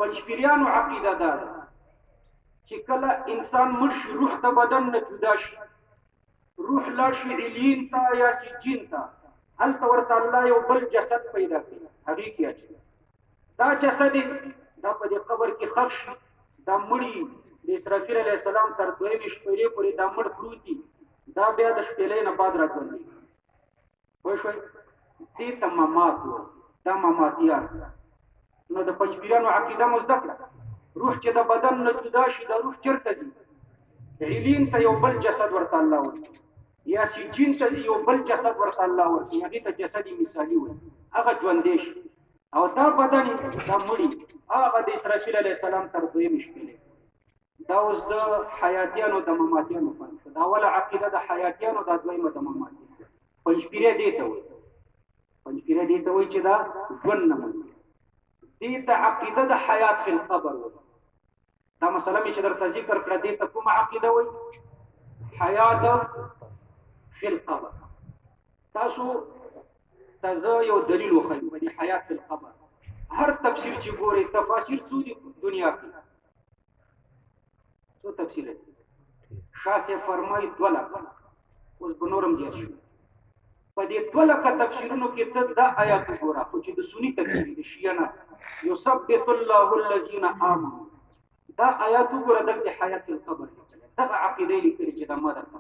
پنځپیریانو عقیده ده چې کله انسان مړ شي روح د بدن نه جدا شي، روح لاړ شي علین ته یا سجین ته، هلته ورته الله یو بل جسد پیدا کوي، هغې کې اچوي. دا جسد دا په دې قبر کې خښ شي، دا مړي د اسرافیل علیه السلام تر دویمې شپېلې پورې دا مړ پروت دي، دا بیا د شپېلې نه بعد راژوندېږي. پوه شوئ؟ دې ته ممات وایي، دا مماتیات. نو د پنځپیریانو عقیده مو زده کړه، روح چې د بدن نه جدا شي دا روح چېرته ځي؟ علین ته یو بل جسد ورته الله ورکوي، یا سجین ته ځي یو بل جسد ورته الله ورکوي، هغې ته جسد مثالي وایي، هغه ژوندی شي. او دا بدن دا مړي هغه د اسرافیل علیه السلام تر دویمې شپېلې. دا اوس د حیاتیانو د مماتیانو فرق شو. دا اوله عقیده د حیاتیانو، دا دویمه د مماتیانو. پنځپیری دې ته وایي، پنځپیری دې ته وایي چې دا ژوند نه مني. دې ته عقیده د حیات فی القبر وایي. دا مسله مې چې درته ذکر کړه دې ته کومه عقیده وایي؟ حیات فی القبر. تاسو ته زه یو دلیل وښیم په دې حیات فی القبر. هر تفسیر چې ګورئ، تفاسیر څو دي دنیا کې؟ څو تفسیر دي؟ شاه صاحب فرمایي 2 لکه. اوس به نورم زیات شي. په دې 2 لکه تفسیرونو کې ته دا آیات وګوره، خو چې د سني تفسیر د شیعه نه یثبت الله الذین آمنوا، دا آیات وګوره، دلته حیات فی القبر دغه عقیده لیکلي چې دا ما درته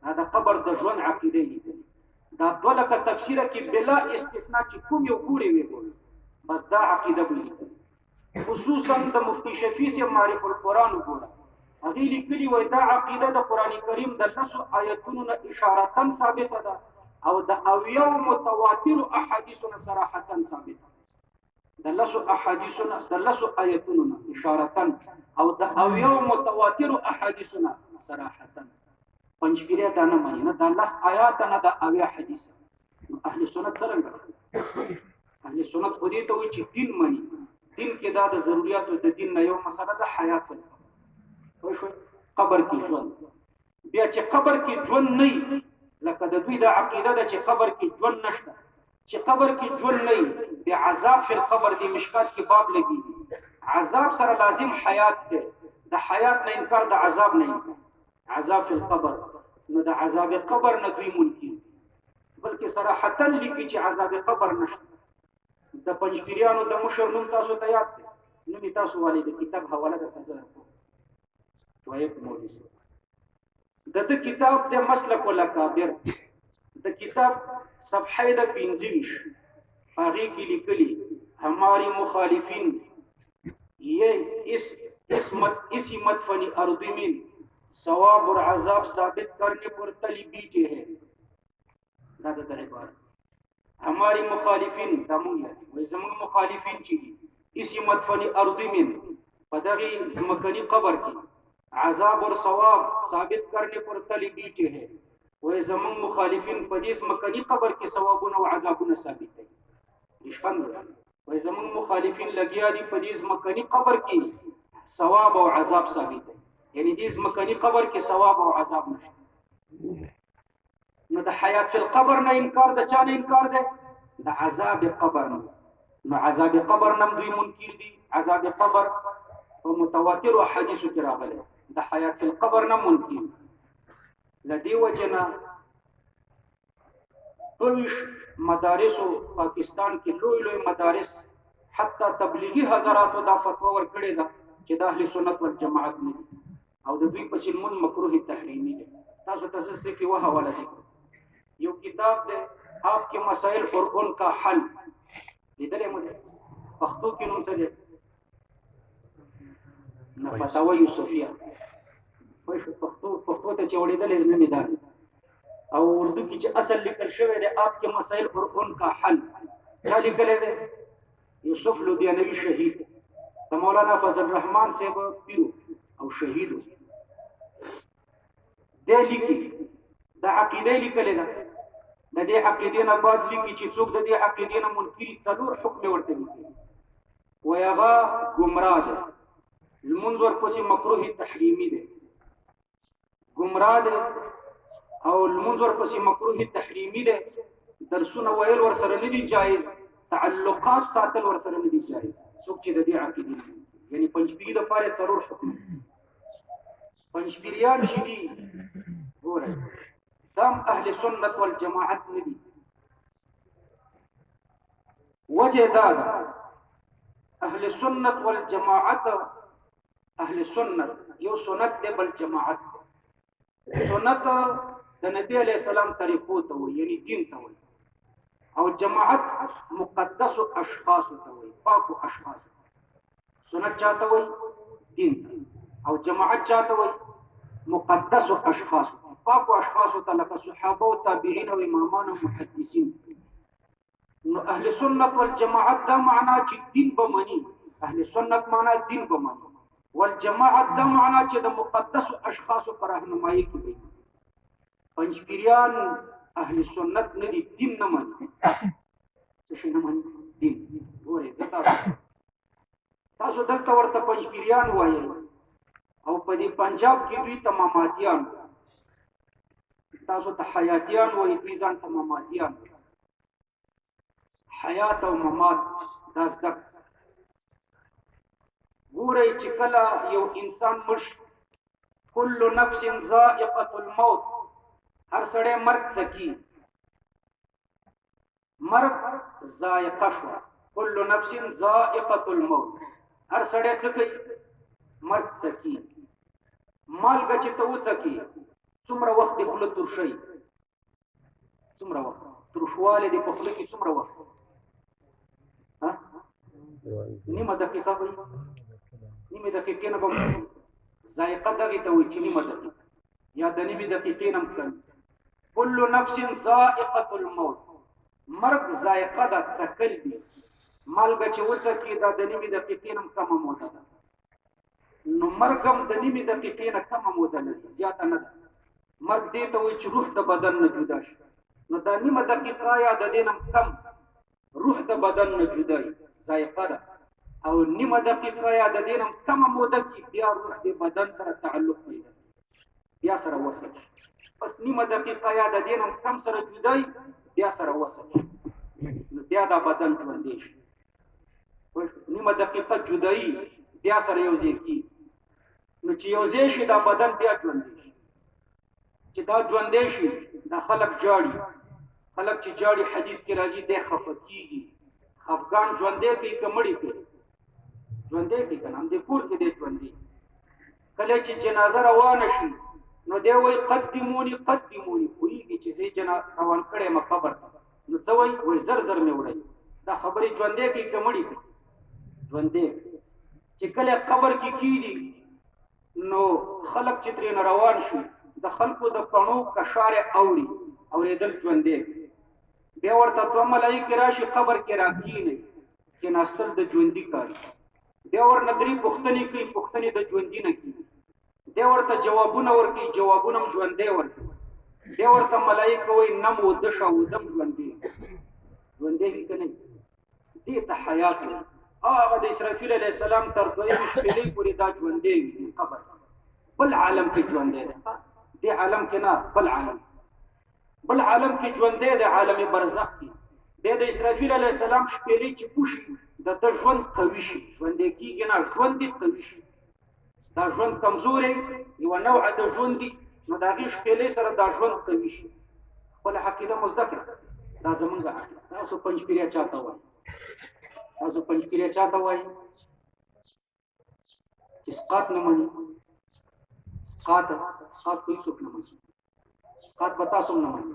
دا د قبر د ژوند عقیده لیکلي. دا 2 لکه تفسیره کې بلا استثناء چې کوم یو ګوري وګوري بس دا عقیده بلیکي. خصوصا د مفتی شفیع صاحب معرف القرآن وګوره، هغې لیکلي وایي دا عقیده د قرآن کریم د 10 آیتونو نه اشارتاً ثابته ده او د 80 متواترو احادیثو نه صراحتاً ثابته ده. د 10 احادیثو نه د 10 آیتونو نه اشارتاً او د 80 متواترو احادیثو نه صراحتاً. پنځپیری دا نه مني، نه دا 10 آیات نه دا 80 حدیث. اهل سنت څرنګه؟ اهل سنت خو دې ته وایي چې دین مني. دین کې دا د ضرورتو د دین نه یو مسله ده حیات فی القبر. پوه شوئ؟ قبر کې ژوند. بیا چې قبر کې ژوند نه وي، لکه د دوی دا عقیده ده چې قبر کې ژوند نشته، چې قبر کې ژوند نه وي بیا عذاب فی القبر دی. مشکات کې باب لګېږي، عذاب سره لازم حیات دی، د حیات نه انکار د عذاب نه انکار. عذاب فی القبر، نو د عذاب قبر نه دوی منکر، بلکې صراحتاً لیکي چې عذاب قبر نشته. د پنځپیریانو د مشر نوم تاسو ته یاد دی؟ نوم یې تاسو والي د کتاب حواله درته زه درکوم. شعیب مولوي صاحب د ده کتاب د مسلک الاکابر، د کتاب صفحه د 25 هغې کې لیکلي ہماری مخالفین یہ اسی مدفن ارض میں ثواب اور عذاب ثابت کرنے پر تلی بیٹھے ہیں. دا د عبارت ہماری مخالفین دمویه وای زموږ مخالفین چې اسی مدفن ارض میں په دغه ځمکني قبر کې عذاب اور ثواب ثابت کرنے پر تلی بیٹھے ہیں. وای زموږ مخالفین په دې ځمکني قبر کې ثوابونه او عذابونه ثابت دي. رښتونه وای زموږ مخالفین لګیا دي په دې ځمکني قبر کې ثواب او عذاب ثابت دي، یعنی دې ځمکني قبر کې ثواب او عذاب نشته. نو د حیات فی القبر نه انکار د چا نه انکار دی؟ د عذاب قبر نه. نو عذاب قبر نه دوی منکر دي. عذاب قبر په متواتر احادیثو کې راغلی، د حیات فی القبر نه منکر. لدې وجه نه 22 مدارسو پاکستان کې لوی مدارس حتی تبلیغي حضراتو دا فتوا ورکړې ده چې د اهل سنت والجماعت نه دي او د دوی پسې لمونځ مکروه تحریمي دی. تاسو ته صرف یوه حواله ده، یو کتاب دی آپ کے مسائل اور ان کا حل، لیدلی مو دی؟ پښتو کې نوم څه دی؟ فتاوی یوسفیه. پښتو ته چې اورېدلی نوم یې دا دی، او اردو کې چې اصل لیکل شوی دی آپ کے مسائل اور ان کا حل، چا لیکلی دی؟ یوسف لدیانوي شهید د مولانا فضل الرحمن صاحب پیرو او شهید دی لیکي. د عقیده لیکلی ده، د دې عقیدې نه بعد لیکي چې څوک د دې عقیدې نه منکري 4 حکم ورته لیکي. وایي هغه ګمراه دی، لمونځ ورپسې مکروه تحریمي دی، ګمراه دی او لمونځ ورپسې مکروه تحریمي دی، درسونه ویل ورسره نه دي جایز، تعلقات ساتل ورسره نه دي جایز څوک چې د دې عقیدې نه یعنی پنځپیری د پاره ضرور حکم پنځپیریان چې دي ګورئ دام اهل سنت والجماعت نه دي وجه دا اهل سنت والجماعت اهل سنت یو سنت دی بل جماعت سنت د نبی علیہ السلام طریقو ته وي یعنی دین ته وي او جماعت مقدس اشخاص ته وي پاکو اشخاص سنت چاته وي دین ته او جماعت چاته وي مقدس اشخاص پاکو اشخاص ته لکه صحابه او تابعین او امامان او محدثین نو اهل سنت والجماعت دا معنا چې دین بمني اهل سنت معنا دین بمني والجماعت دا معنا چې د مقدس اشخاص پر راهنمایي کوي پنځپیریان اهل سنت نه دي دین نه مني څه شي نه مني دین ګورئ زتا تاسو دلته ورته پنځپیریان وایي او په دې پنجاب کې دوی تماماتیان تاسو ته حیاتیان وایي دوی ځان تماماتیان حیات او ممات دا زده ګورئ چې کله یو انسان مړ کل نفس ذائقة الموت هر سړی مرګ څکي مرګ ذائقه شو کل نفس ذائقة الموت هر سړی څه کوي مرګ څکي مالګه چې ته وڅکي څومره وخت دی خوله ترشي څومره وخت ترشواله دی په خوله کې څومره وخت نیمه دقیقه وي نیمه دقیقې نه به ذائقه دغې ته وایي چې نیمه دقیقه یا د نیمې دقیقې نه هم کم کل نفس ذائقة الموت مرګ ذائقه ده څکل دي مالګه چې وڅکي دا د نیمې دقیقې نه هم کمه موده ده نو مرګ هم د نیمې دقیقې نه کمه موده لري زیاته نه ده مرګ دې ته وایي چې روح د بدن نه جدا شي نو دا نیمه دقیقه یا د دې نه کم روح د بدن نه جدای ذائقه ده او نیمه دقیقه یا د دې نه کمه موده کې بیا روح د بدن سره تعلق پیدا بیا سره وصل بس نیمه دقیقه یا د دې نه کم سره جدای بیا سره وصل نو بیا دا بدن ژوندی شي نیمه دقیقه جدای بیا سره یو ځای کی نو چې یو ځای شي دا بدن بیا ژوندی شي چې دا ژوندی شي دا خلک جاړي خلک چې جاړي حدیث کې راځي د خفه کیږي خفګان ژوندی کوي که مړی کوي ژوندی کوي که نه همدې کور کې دی ژوندی کله چې جنازه روانه شي نو دی وایي قدموني قدموني پوهېږي چې زه روان کړی یم قبر ته نو څه وایي وایي زر زر مې وړی دا خبرې ژوندی کوي که مړی کوي ژوندی چې کله قبر کې کیږي نو خلک چې ترېنه روان شي د خلکو د پڼو کشارې اوري اورېدل ژوندی بیا ورته دوه ملایکې راشي قبر کې راکښېنوي کېناستل د ژوندي کاري بیا ورنه درې پوښتنې کوي پوښتنې د ژوندي نه کېږي بیا ورته جوابونه ورکوي جوابونه هم ژوندی ورکوي بیا ورته ملایکه وایي نم وده شه ودم ژوندی ژوندی وي که نه دې ته حیات وایي هغه د اسرافیل علیه السلام تر دویمې شپېلۍ پورې دا ژوندی وي قبر بل عالم کې ژوندی دی دې عالم کې نه بل عالم بل عالم کې ژوندی دی عالم برزخ کې بیا د اسرافیل علیه السلام شپېلۍ چې پوشي د ده ژوند قوي شي ژوندی کېږي نه ژوند دې قوي شي دا ژوند کمزوری یوه نوعه د ژوند دي نو د هغې شپېلۍ سره دا ژوند قوي شي خپله عقیده مو زده کړه دا زمونږ عقیده تاسو پنجپیریا چاته وایي تاسو پنجپیریا چاته وایي چې اسقاط نه مني اسقاط کوئی څوک نه مني اسقاط به تاسو هم نه مني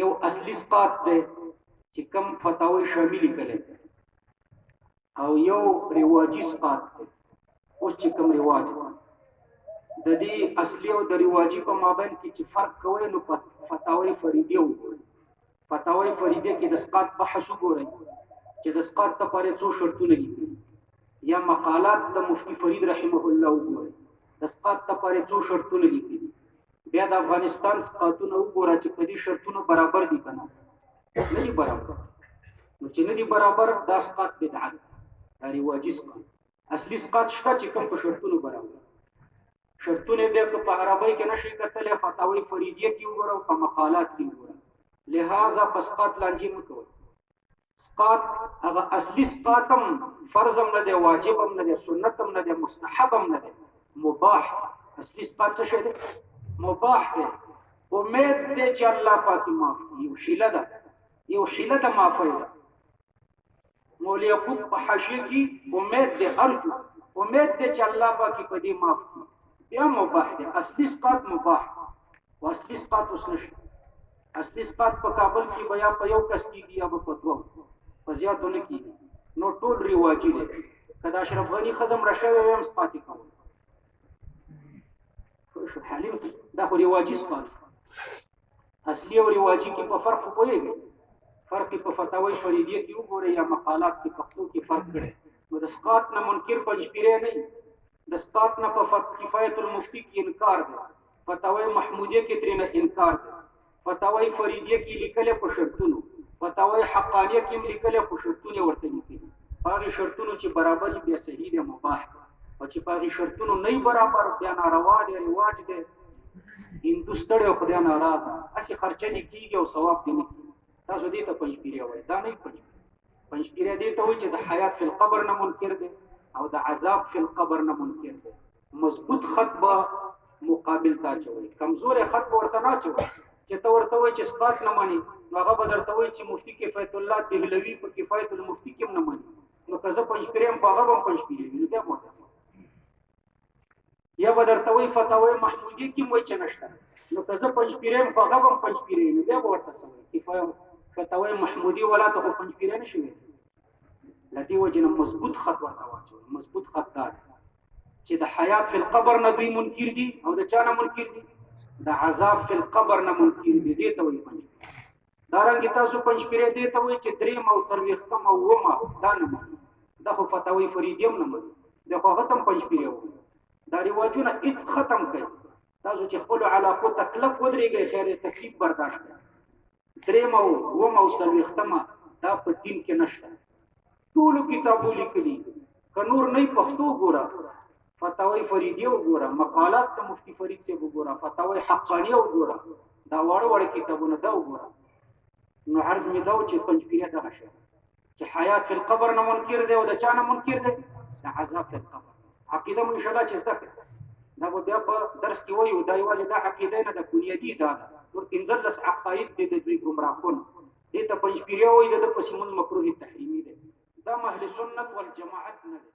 یو اصلي اسقاط دی چې کوم فتاوی شاملي کړی او یو رواجي اسقاط دی اوس چې کوم رواج د دې اصلي او د رواجي په مابین کې چې فرق کوئ نو فتاوی فریدیه وګورئ فتاوی فریدیه کې د اسقاط بحث وګورئ چې د اسقاط لپاره څو شرطونه لیکلي یا مقالات د مفتی فرید رحمه الله وګورئ د اسقاط لپاره څو شرطونه لیکلي بیا د افغانستان اسقاطونه وګوره چې په دې شرطونو برابر دي که نه نه دي برابر نو چې نه دي برابر دا اسقاط بدعت دا رواجي اسقاط اصلي اسقاط شته چې کوم په شرطونو برابر شرطونه بیا که په عربی کې نشي کتلی فتاوی فریدیه کې وګوره او په مقالات کې وګوره لہذا په اسقاط لانجې مه کوئ اسقاط هغه اصلي اسقاطم فرضم نه دی، واجبم نه دی، سنتم نه دی، مستحبم نه دی، مباح. اصلي اسقاط څه شی دی؟ مباح دی. امید دی چې الله پاک معاف کړي. یو حیله ده معافی ده. مولوی یعقوب په حاشیه کې امید دی، ارجو امید دی چې الله پاک په دې معاف کړي. بیا مباح دی. اصلي اسقاط مباح او اصلي اسقاط اوس نشته. اصلي اسقاط په کابل کې بیا په یو کس کېږي یا په دوه، په زیاتو نه کېږي. نو ټول رواجي دی. که د اشرف غني ښځه مړه شوې وي هم اسقاط یې کوو. حالیم دا خو رواجي اسقاط. اصلي او رواجي کې په فرق پوهېږئ؟ فرق په فتاوی فریدیه کې وګورئ یا مقالات کې پښتو کې فرق کړی. نو د اسقاط نه منکر پنجپیری نه وي. د اسقاط نه په کفایت المفتی کې انکار دی. فتاوی محمودیه کې ترېنه انکار دی. فتاوی فریدیه کې لیکلې په شرطونو. فتاوی حقانیه کې هم لیکلې په شرطونو ورته لیکلي. په هغې شرطونو چې برابر وي بیا صحیح دی، مباح دی. او چې په هغې شرطونو نه برابر بیا ناروا دی، رواج دی. هندو ستړی او خدای ناراضه، هسې خرچه دې کېږي او ثواب دې نه کېږي. تاسو دې ته پنجپیری وایي، دا نه پنجپیری. پنجپیری دې ته وایي چې د حیات فی القبر نه منکر دی او د عذاب فی القبر نه منکر دی. مضبوط خط به مقابل ته اچوئ، کمزوری خط به ورته نه اچوئ. چې ته ورته وایي چې اسقاط نه مني، نو هغه به درته وایي چې مفتي کفایت الله دهلوي په کفایت المفتي کې هم نه مني. نو که زه پنجپیری یم په هغه به هم پنجپیری وي، نو بیا به ورته څه. یا به درته وایي فتاوی محمودیه کې هم وایي چې نشته، نو که زه پنجپیری یم په هغه به هم پنجپیری وي، نو بیا به ورته څه وایي. فتاوی محمودی ولا ته خو پنجپیری نه شي ویلی. له دې وجې نه مضبوط خط ورته واچوئ. مضبوط خط دا دی چې د حیات فی القبر نه دوی منکر دي او د چا نه منکر دي؟ د عذاب فی القبر نه منکر دي. دې ته وایي پنجپیری. دارنګې تاسو پنجپیری دې ته وایي چې درېیم او څلوېښتم او اوومه دا نه مني. دا خو فتاوی فریدیه هم نه مني. دا خو هغه ته هم پنجپیری وایي. دا رواجونه هېڅ ختم کړئ. تاسو چې خپلو علاقو ته کلک ودرېږئ، خیر تکلیف برداشت کړئ. درېیمه او اوومه او څلوېښتمه دا په دین کې نشته. ټولو کتابو لیکلي. که نور نه پښتو ګوره، فتاوی فریدیه وګوره، مقالات د مفتی فرید صاحب وګوره، فتاوی حقانیه وګوره، دا واړه واړه کتابونه دا وګوره. نو عرض مې دا و چې پنجپیری دغه شی چې حیات فی القبر نه منکر دی او د چا نه منکر دی؟ د عذاب فی القبر. عقیده مو انشاءالله چې زده کړئ. دا به بیا په درس کې وایو. دا یوازې دا عقیده نه ده، بنیادي دا ده. نور 15 عقاید دي د دوی ګمراهونه. دې ته پنجپیری وایي، د ده پسې مونځ مکروه تحریمي دی. دا اهل سنت والجماعت نه دی.